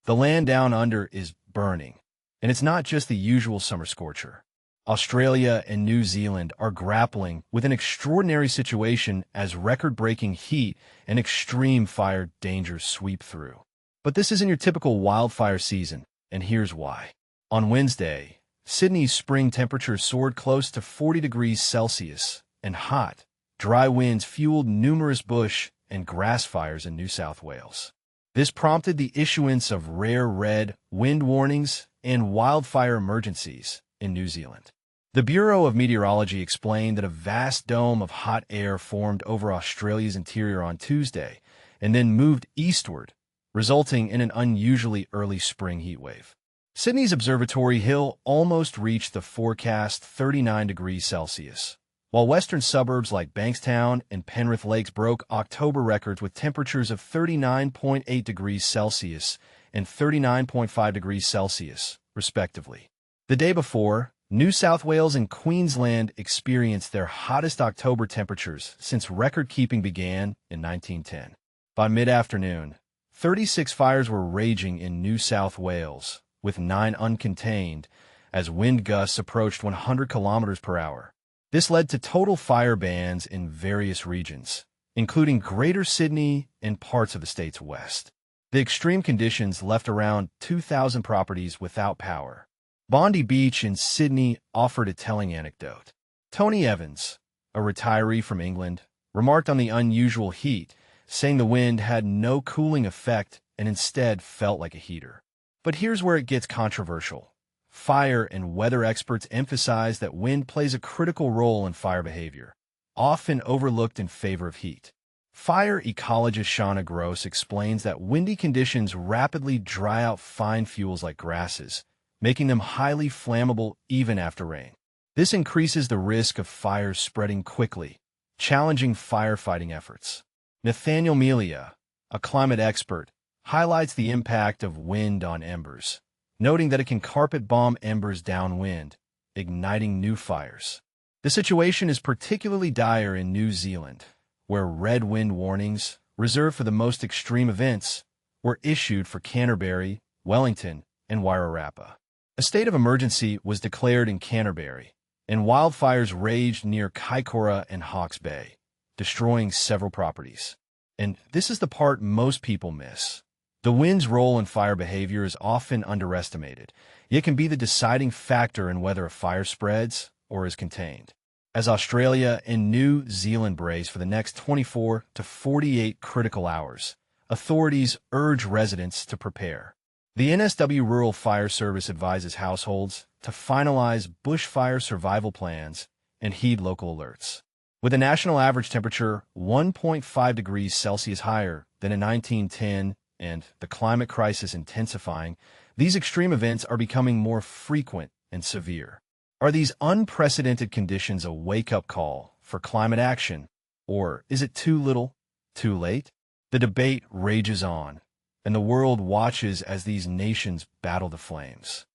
The land down under is burning, and it's not just the usual summer scorcher. Australia and New Zealand are grappling with an extraordinary situation as record-breaking heat and extreme fire dangers sweep through. But this isn't your typical wildfire season, and here's why. On Wednesday, Sydney's spring temperatures soared close to 40 degrees Celsius, and hot, dry winds fueled numerous bush and grass fires in New South Wales. This prompted the issuance of rare red wind warnings and wildfire emergencies in New Zealand. The Bureau of Meteorology explained that a vast dome of hot air formed over Australia's interior on Tuesday and then moved eastward, resulting in an unusually early spring heatwave. Sydney's observatory hill almost reached the forecast 39 degrees Celsius, while western suburbs like Bankstown and Penrith Lakes broke October records with temperatures of 39.8 degrees Celsius and 39.5 degrees Celsius, respectively. The day before, New South Wales and Queensland experienced their hottest October temperatures since record-keeping began in 1910. By mid-afternoon, 36 fires were raging in New South Wales, with 9 uncontained, as wind gusts approached 100 kilometers per hour. This led to total fire bans in various regions, including Greater Sydney and parts of the state's west. The extreme conditions left around 2,000 properties without power. Bondi Beach in Sydney offered a telling anecdote. Tony Evans, a retiree from England, remarked on the unusual heat, saying the wind had no cooling effect and instead felt like a heater. But here's where it gets controversial. Fire and weather experts emphasize that wind plays a critical role in fire behavior, often overlooked in favor of heat. Fire ecologist Shauna Gross explains that windy conditions rapidly dry out fine fuels like grasses, making them highly flammable even after rain. This increases the risk of fires spreading quickly, challenging firefighting efforts. Nathaniel Melia, a climate expert, highlights the impact of wind on embers, noting that it can carpet bomb embers downwind, igniting new fires. The situation is particularly dire in New Zealand, where red wind warnings, reserved for the most extreme events, were issued for Canterbury, Wellington, and Wairarapa. A state of emergency was declared in Canterbury, and wildfires raged near Kaikoura and Hawke's Bay, destroying several properties. And this is the part most people miss. The wind's role in fire behavior is often underestimated, yet can be the deciding factor in whether a fire spreads or is contained. As Australia and New Zealand brace for the next 24 to 48 critical hours, authorities urge residents to prepare. The NSW Rural Fire Service advises households to finalize bushfire survival plans and heed local alerts. With a national average temperature 1.5 degrees Celsius higher than in 1910 and the climate crisis intensifying, these extreme events are becoming more frequent and severe. Are these unprecedented conditions a wake-up call for climate action, or is it too little, too late? The debate rages on, and the world watches as these nations battle the flames.